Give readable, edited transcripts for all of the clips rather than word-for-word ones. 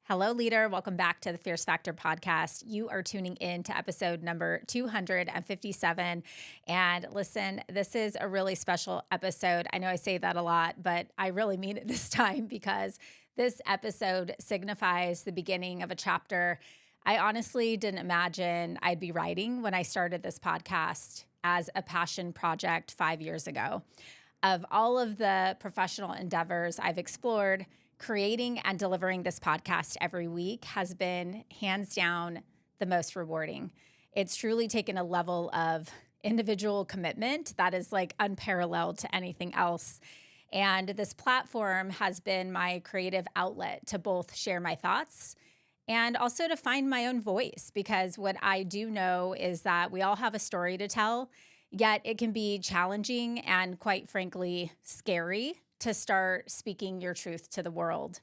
Hello, leader. Welcome back to the Fierce Factor podcast. You are tuning in to episode number 257. And listen, this is a really special episode. I know I say that a lot, but I really mean it this time because this episode signifies the beginning of a chapter I honestly didn't imagine I'd be writing when I started this podcast as a passion project 5 years ago. Of all of the professional endeavors I've explored, creating and delivering this podcast every week has been hands down the most rewarding. It's truly taken a level of individual commitment that is like unparalleled to anything else. And this platform has been my creative outlet to both share my thoughts and also to find my own voice, because what I do know is that we all have a story to tell, yet it can be challenging and quite frankly, scary to start speaking your truth to the world.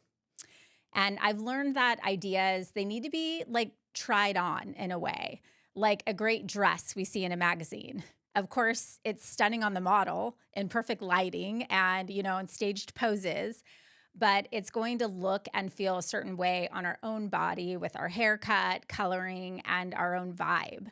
And I've learned that ideas, they need to be like tried on in a way, like a great dress we see in a magazine. Of course, it's stunning on the model in perfect lighting and, in staged poses, but it's going to look and feel a certain way on our own body with our haircut, coloring, and our own vibe.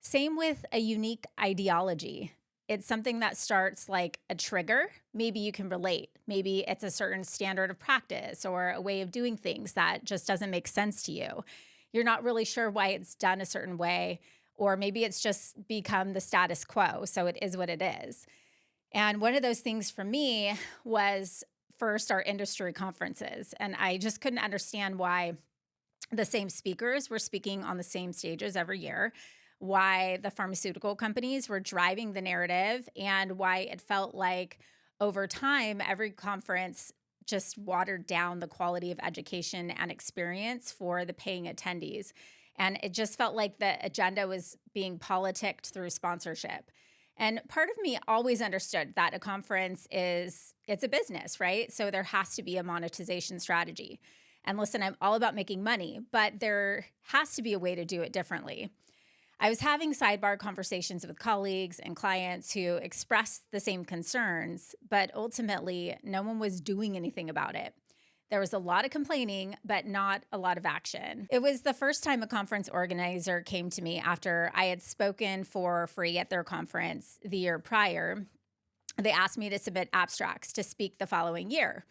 Same with a unique ideology. It's something that starts like a trigger. Maybe you can relate. Maybe it's a certain standard of practice or a way of doing things that just doesn't make sense to you. You're not really sure why it's done a certain way, or maybe it's just become the status quo. So it is what it is. And one of those things for me was first our industry conferences. And I just couldn't understand why the same speakers were speaking on the same stages every year, why the pharmaceutical companies were driving the narrative, and why it felt like over time, every conference just watered down the quality of education and experience for the paying attendees. And it just felt like the agenda was being politicked through sponsorship. And part of me always understood that a conference it's a business, right? So there has to be a monetization strategy. And listen, I'm all about making money, but there has to be a way to do it differently. I was having sidebar conversations with colleagues and clients who expressed the same concerns, but ultimately no one was doing anything about it. There was a lot of complaining, but not a lot of action. It was the first time a conference organizer came to me after I had spoken for free at their conference the year prior. They asked me to submit abstracts to speak the following year.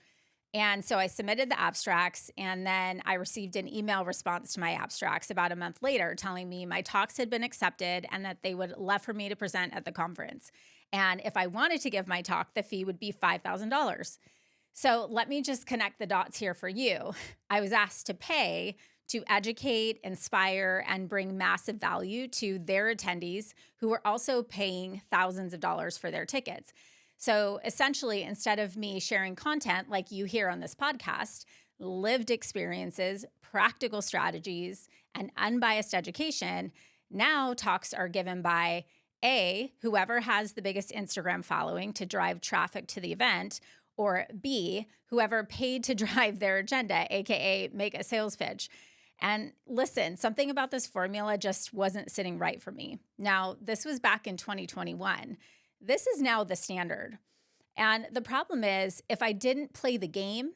And so I submitted the abstracts, and then I received an email response to my abstracts about a month later telling me my talks had been accepted and that they would love for me to present at the conference. And if I wanted to give my talk, the fee would be $5,000. So let me just connect the dots here for you. I was asked to pay to educate, inspire, and bring massive value to their attendees who were also paying thousands of dollars for their tickets. So essentially, instead of me sharing content like you hear on this podcast, lived experiences, practical strategies, and unbiased education, now talks are given by A, whoever has the biggest Instagram following to drive traffic to the event, or B, whoever paid to drive their agenda, AKA make a sales pitch. And listen, something about this formula just wasn't sitting right for me. Now, this was back in 2021. This is now the standard. And the problem is, if I didn't play the game,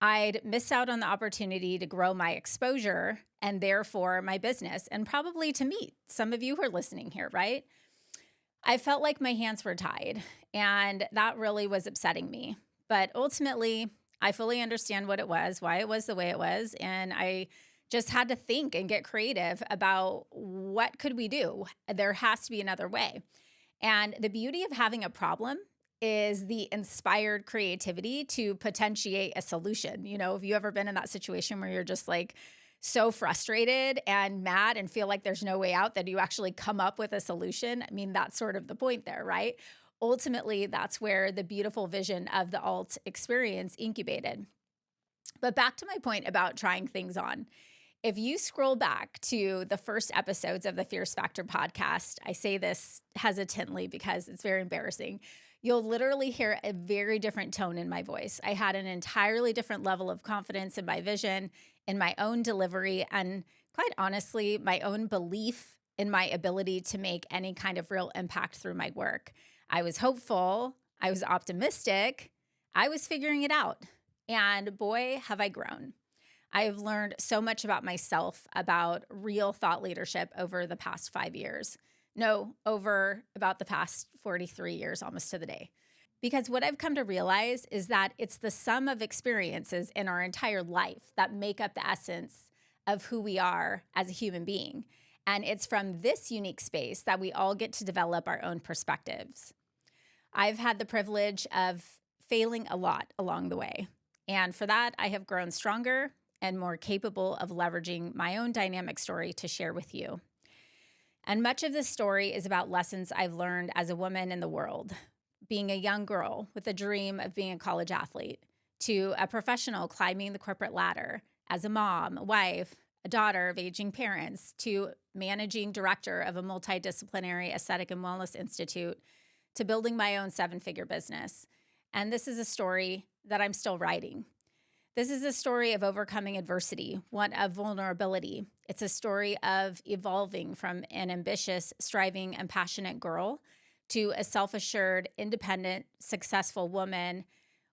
I'd miss out on the opportunity to grow my exposure and therefore my business, and probably to meet some of you who are listening here, right? I felt like my hands were tied, and that really was upsetting me. But ultimately, I fully understand what it was, why it was the way it was, and I just had to think and get creative about what could we do? There has to be another way. And the beauty of having a problem is the inspired creativity to potentiate a solution. Have you ever been in that situation where you're just like so frustrated and mad and feel like there's no way out that you actually come up with a solution? I mean, that's sort of the point there, right? Ultimately, that's where the beautiful vision of the alt experience incubated. But back to my point about trying things on. If you scroll back to the first episodes of the Fierce Factor podcast, I say this hesitantly because it's very embarrassing. You'll literally hear a very different tone in my voice. I had an entirely different level of confidence in my vision, in my own delivery, and quite honestly, my own belief in my ability to make any kind of real impact through my work. I was hopeful. I was optimistic. I was figuring it out. And boy, have I grown. I've learned so much about myself, about real thought leadership over the past 5 years. No, over about the past 43 years, almost to the day. Because what I've come to realize is that it's the sum of experiences in our entire life that make up the essence of who we are as a human being. And it's from this unique space that we all get to develop our own perspectives. I've had the privilege of failing a lot along the way. And for that, I have grown stronger and more capable of leveraging my own dynamic story to share with you. And much of this story is about lessons I've learned as a woman in the world, being a young girl with a dream of being a college athlete, to a professional climbing the corporate ladder, as a mom, a wife, a daughter of aging parents, to managing director of a multidisciplinary aesthetic and wellness institute, to building my own seven-figure business. And this is a story that I'm still writing. This is a story of overcoming adversity, one of vulnerability. It's a story of evolving from an ambitious, striving, and passionate girl to a self-assured, independent, successful woman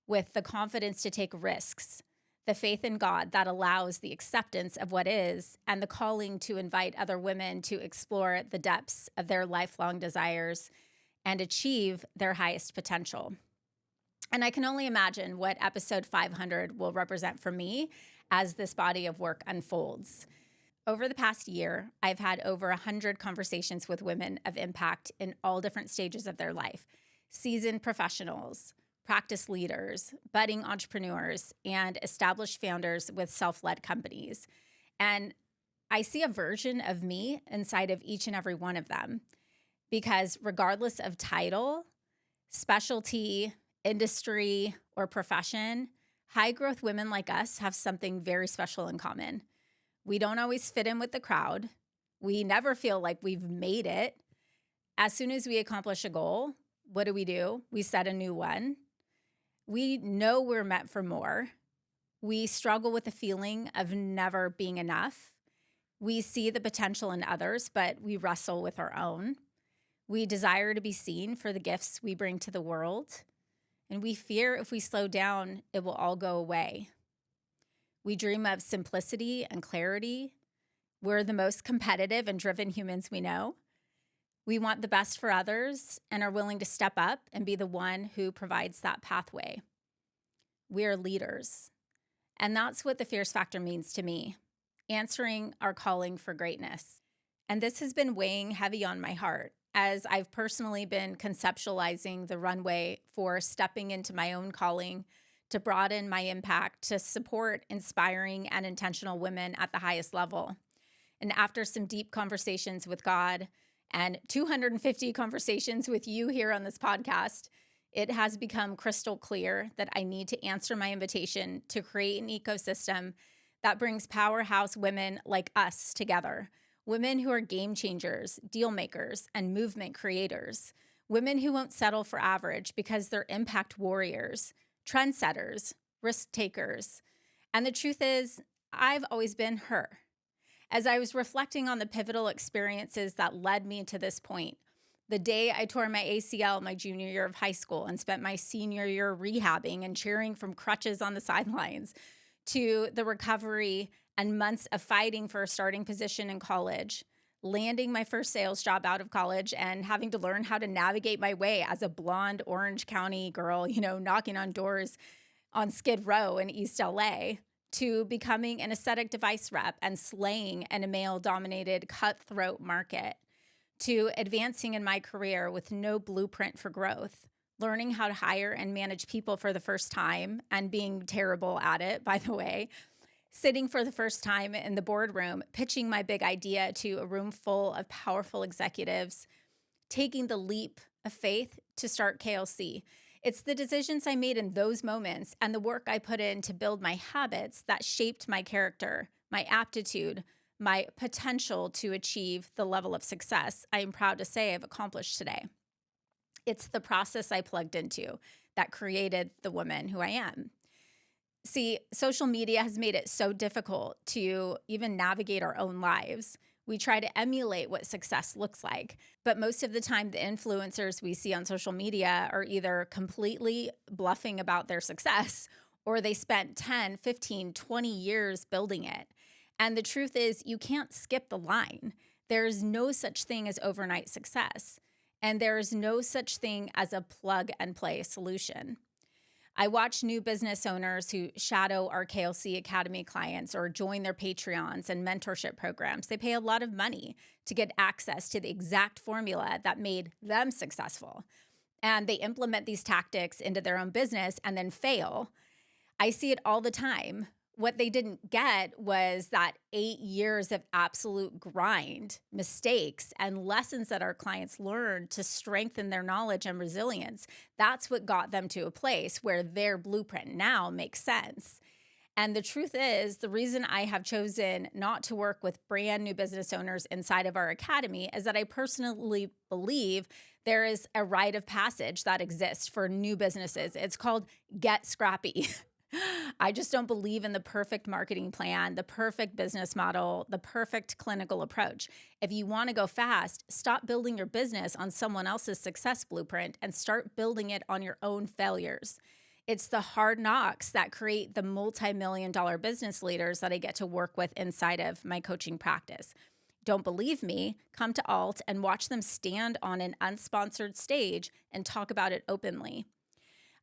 with the confidence to take risks, the faith in God that allows the acceptance of what is, and the calling to invite other women to explore the depths of their lifelong desires and achieve their highest potential. And I can only imagine what episode 500 will represent for me as this body of work unfolds. Over the past year, I've had over 100 conversations with women of impact in all different stages of their life: seasoned professionals, practice leaders, budding entrepreneurs, and established founders with self-led companies. And I see a version of me inside of each and every one of them, because regardless of title, specialty, industry, or profession, high-growth women like us have something very special in common. We don't always fit in with the crowd. We never feel like we've made it. As soon as we accomplish a goal, what do? We set a new one. We know we're meant for more. We struggle with the feeling of never being enough. We see the potential in others, but we wrestle with our own. We desire to be seen for the gifts we bring to the world. And we fear if we slow down, it will all go away. We dream of simplicity and clarity. We're the most competitive and driven humans we know. We want the best for others and are willing to step up and be the one who provides that pathway. We are leaders. And that's what the Fierce Factor means to me: answering our calling for greatness. And this has been weighing heavy on my heart as I've personally been conceptualizing the runway for stepping into my own calling to broaden my impact, to support inspiring and intentional women at the highest level. And after some deep conversations with God and 250 conversations with you here on this podcast, it has become crystal clear that I need to answer my invitation to create an ecosystem that brings powerhouse women like us together. Women who are game changers, deal makers, and movement creators. Women who won't settle for average because they're impact warriors, trendsetters, risk takers. And the truth is, I've always been her. As I was reflecting on the pivotal experiences that led me to this point, the day I tore my ACL my junior year of high school and spent my senior year rehabbing and cheering from crutches on the sidelines, to the recovery and months of fighting for a starting position in college, landing my first sales job out of college and having to learn how to navigate my way as a blonde Orange County girl, knocking on doors on Skid Row in East LA, to becoming an aesthetic device rep and slaying in a male-dominated cutthroat market, to advancing in my career with no blueprint for growth, learning how to hire and manage people for the first time and being terrible at it, by the way, sitting for the first time in the boardroom, pitching my big idea to a room full of powerful executives, taking the leap of faith to start KLC. It's the decisions I made in those moments and the work I put in to build my habits that shaped my character, my aptitude, my potential to achieve the level of success I am proud to say I've accomplished today. It's the process I plugged into that created the woman who I am. See, social media has made it so difficult to even navigate our own lives. We try to emulate what success looks like, but most of the time the influencers we see on social media are either completely bluffing about their success or they spent 10, 15, 20 years building it. And the truth is, you can't skip the line. There's no such thing as overnight success, and there's no such thing as a plug and play solution. I watch new business owners who shadow our KLC Academy clients or join their Patreons and mentorship programs. They pay a lot of money to get access to the exact formula that made them successful. And they implement these tactics into their own business and then fail. I see it all the time. What they didn't get was that 8 years of absolute grind, mistakes, and lessons that our clients learned to strengthen their knowledge and resilience. That's what got them to a place where their blueprint now makes sense. And the truth is, the reason I have chosen not to work with brand new business owners inside of our academy is that I personally believe there is a rite of passage that exists for new businesses. It's called get scrappy. I just don't believe in the perfect marketing plan, the perfect business model, the perfect clinical approach. If you want to go fast, stop building your business on someone else's success blueprint and start building it on your own failures. It's the hard knocks that create the multi-million-dollar business leaders that I get to work with inside of my coaching practice. Don't believe me? Come to Alt and watch them stand on an unsponsored stage and talk about it openly.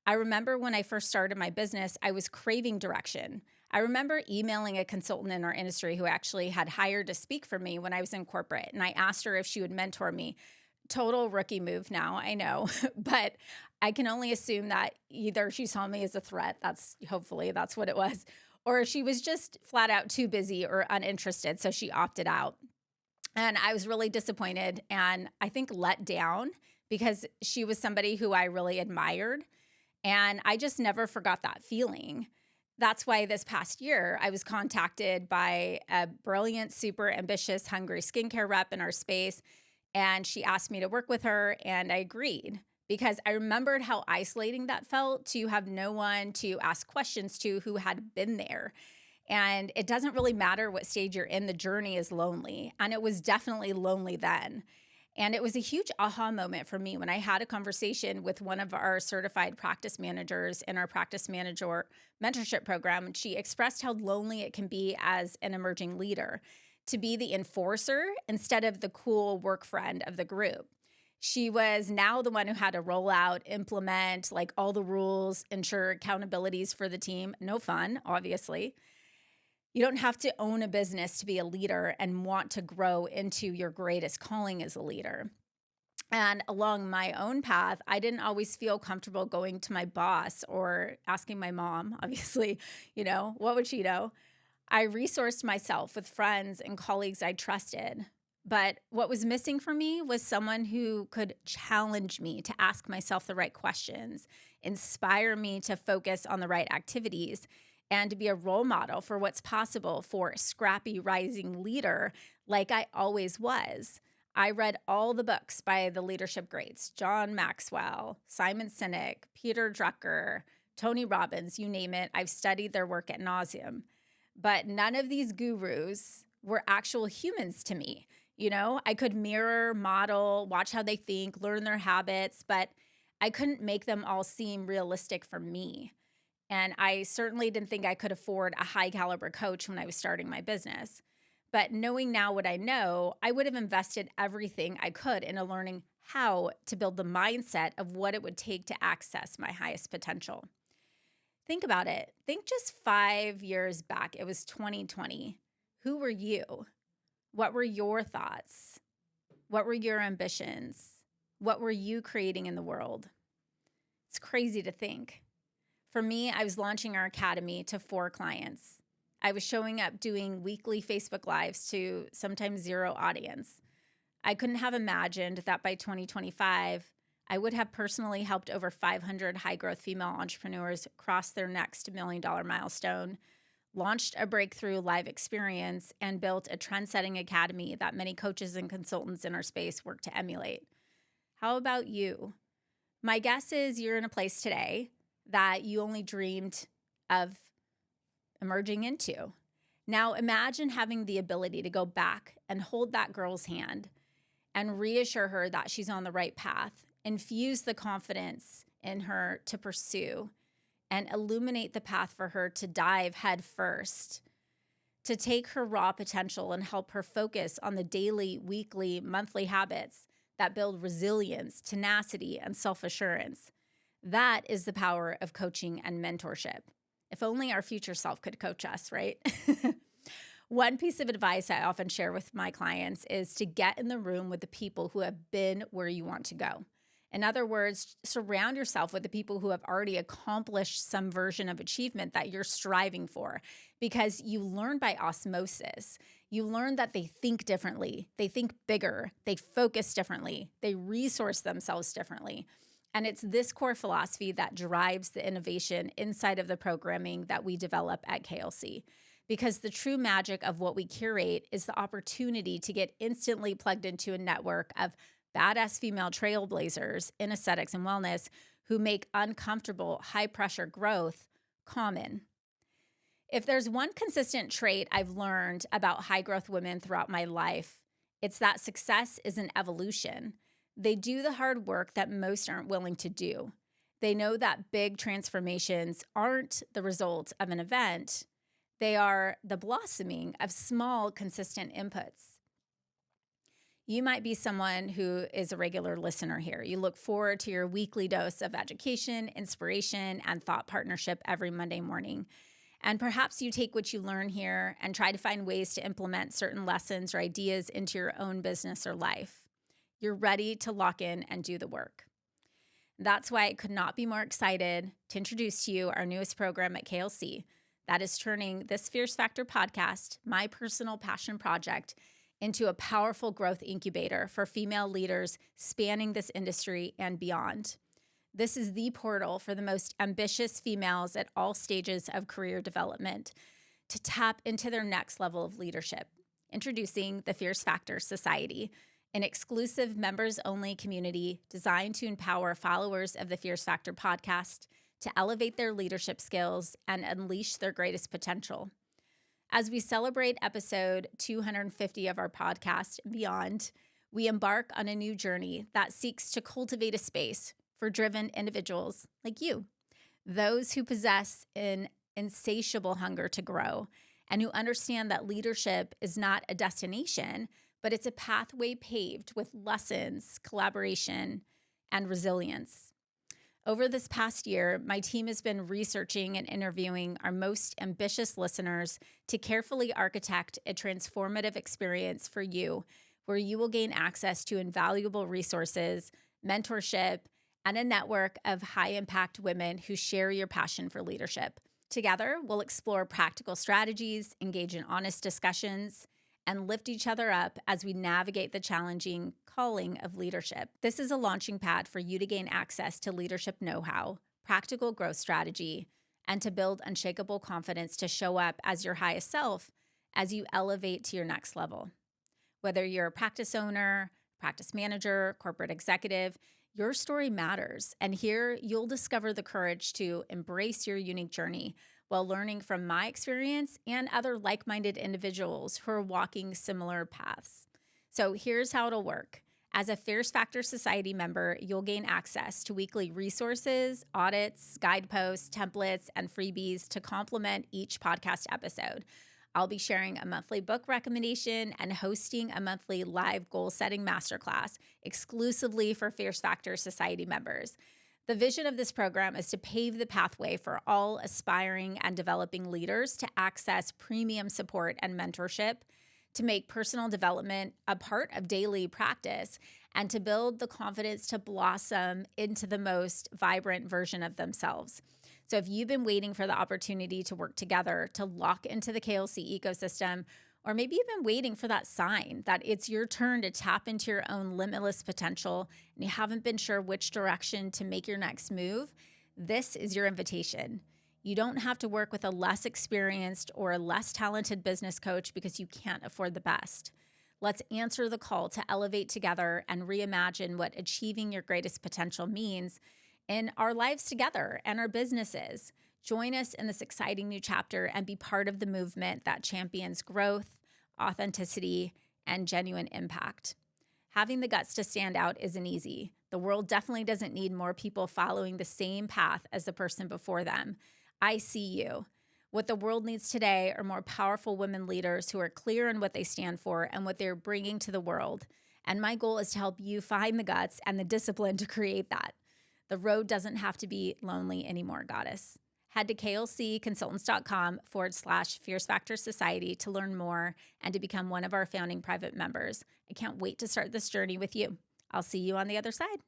I remember when I first started my business, I was craving direction. I remember emailing a consultant in our industry who actually had hired to speak for me when I was in corporate, and I asked her if she would mentor me. Total rookie move now, I know, but I can only assume that either she saw me as a threat, hopefully that's what it was, or she was just flat out too busy or uninterested, so she opted out. And I was really disappointed and I think let down because she was somebody who I really admired. And I just never forgot that feeling. That's why this past year, I was contacted by a brilliant, super ambitious, hungry skincare rep in our space. And she asked me to work with her, and I agreed because I remembered how isolating that felt to have no one to ask questions to who had been there. And it doesn't really matter what stage you're in, the journey is lonely. And it was definitely lonely then. And it was a huge aha moment for me when I had a conversation with one of our certified practice managers in our practice manager mentorship program. And she expressed how lonely it can be as an emerging leader to be the enforcer instead of the cool work friend of the group. She was now the one who had to roll out, implement like all the rules, ensure accountabilities for the team. No fun, obviously. You don't have to own a business to be a leader and want to grow into your greatest calling as a leader. And along my own path, I didn't always feel comfortable going to my boss or asking my mom, obviously, what would she know? I resourced myself with friends and colleagues I trusted. But what was missing for me was someone who could challenge me to ask myself the right questions, inspire me to focus on the right activities, and to be a role model for what's possible for a scrappy rising leader like I always was. I read all the books by the leadership greats, John Maxwell, Simon Sinek, Peter Drucker, Tony Robbins, you name it. I've studied their work ad nauseum. But none of these gurus were actual humans to me. I could mirror, model, watch how they think, learn their habits, but I couldn't make them all seem realistic for me. And I certainly didn't think I could afford a high caliber coach when I was starting my business. But knowing now what I know, I would have invested everything I could into learning how to build the mindset of what it would take to access my highest potential. Think about it. Think just 5 years back. It was 2020. Who were you? What were your thoughts? What were your ambitions? What were you creating in the world? It's crazy to think. For me, I was launching our academy to 4 clients. I was showing up doing weekly Facebook Lives to sometimes 0 audience. I couldn't have imagined that by 2025, I would have personally helped over 500 high-growth female entrepreneurs cross their next $1 million milestone, launched a breakthrough live experience, and built a trend-setting academy that many coaches and consultants in our space work to emulate. How about you? My guess is you're in a place today that you only dreamed of emerging into. Now imagine having the ability to go back and hold that girl's hand and reassure her that she's on the right path, infuse the confidence in her to pursue, and illuminate the path for her to dive head first, to take her raw potential and help her focus on the daily, weekly, monthly habits that build resilience, tenacity, and self-assurance. That is the power of coaching and mentorship. If only our future self could coach us, right? One piece of advice I often share with my clients is to get in the room with the people who have been where you want to go. In other words, surround yourself with the people who have already accomplished some version of achievement that you're striving for, because you learn by osmosis. You learn that they think differently, they think bigger, they focus differently, they resource themselves differently. And it's this core philosophy that drives the innovation inside of the programming that we develop at KLC. Because the true magic of what we curate is the opportunity to get instantly plugged into a network of badass female trailblazers in aesthetics and wellness who make uncomfortable, high-pressure growth common. If there's one consistent trait I've learned about high-growth women throughout my life, it's that success is an evolution. They do the hard work that most aren't willing to do. They know that big transformations aren't the result of an event. They are the blossoming of small, consistent inputs. You might be someone who is a regular listener here. You look forward to your weekly dose of education, inspiration, and thought partnership every Monday morning. And perhaps you take what you learn here and try to find ways to implement certain lessons or ideas into your own business or life. You're ready to lock in and do the work. That's why I could not be more excited to introduce to you our newest program at KLC that is turning this Fierce Factor podcast, my personal passion project, into a powerful growth incubator for female leaders spanning this industry and beyond. This is the portal for the most ambitious females at all stages of career development to tap into their next level of leadership. Introducing the Fierce Factor Society, an exclusive members-only community designed to empower followers of the Fierce Factor podcast to elevate their leadership skills and unleash their greatest potential. As we celebrate episode 250 of our podcast and beyond, we embark on a new journey that seeks to cultivate a space for driven individuals like you, those who possess an insatiable hunger to grow and who understand that leadership is not a destination, but it's a pathway paved with lessons, collaboration, and resilience. Over this past year, my team has been researching and interviewing our most ambitious listeners to carefully architect a transformative experience for you, where you will gain access to invaluable resources, mentorship, and a network of high-impact women who share your passion for leadership. Together, we'll explore practical strategies, engage in honest discussions, and lift each other up as we navigate the challenging calling of leadership. This is a launching pad for you to gain access to leadership know-how, practical growth strategy, and to build unshakable confidence to show up as your highest self as you elevate to your next level. Whether you're a practice owner, practice manager, corporate executive, your story matters. And here you'll discover the courage to embrace your unique journey while learning from my experience and other like-minded individuals who are walking similar paths. So here's how it'll work. As a Fierce Factor Society member, you'll gain access to weekly resources, audits, guideposts, templates, and freebies to complement each podcast episode. I'll be sharing a monthly book recommendation and hosting a monthly live goal-setting masterclass exclusively for Fierce Factor Society members. The vision of this program is to pave the pathway for all aspiring and developing leaders to access premium support and mentorship, to make personal development a part of daily practice, and to build the confidence to blossom into the most vibrant version of themselves. So if you've been waiting for the opportunity to work together to lock into the KLC ecosystem, or maybe you've been waiting for that sign that it's your turn to tap into your own limitless potential and you haven't been sure which direction to make your next move, this is your invitation. You don't have to work with a less experienced or a less talented business coach because you can't afford the best. Let's answer the call to elevate together and reimagine what achieving your greatest potential means in our lives together and our businesses. Join us in this exciting new chapter and be part of the movement that champions growth, authenticity, and genuine impact. Having the guts to stand out isn't easy, The world definitely doesn't need more people following the same path as the person before them. I see you. What the world needs today are more powerful women leaders who are clear in what they stand for and what they're bringing to the world. And my goal is to help you find the guts and the discipline to create that. The road doesn't have to be lonely anymore, goddess. Head to klcconsultants.com/Fierce Factor Society to learn more and to become one of our founding private members. I can't wait to start this journey with you. I'll see you on the other side.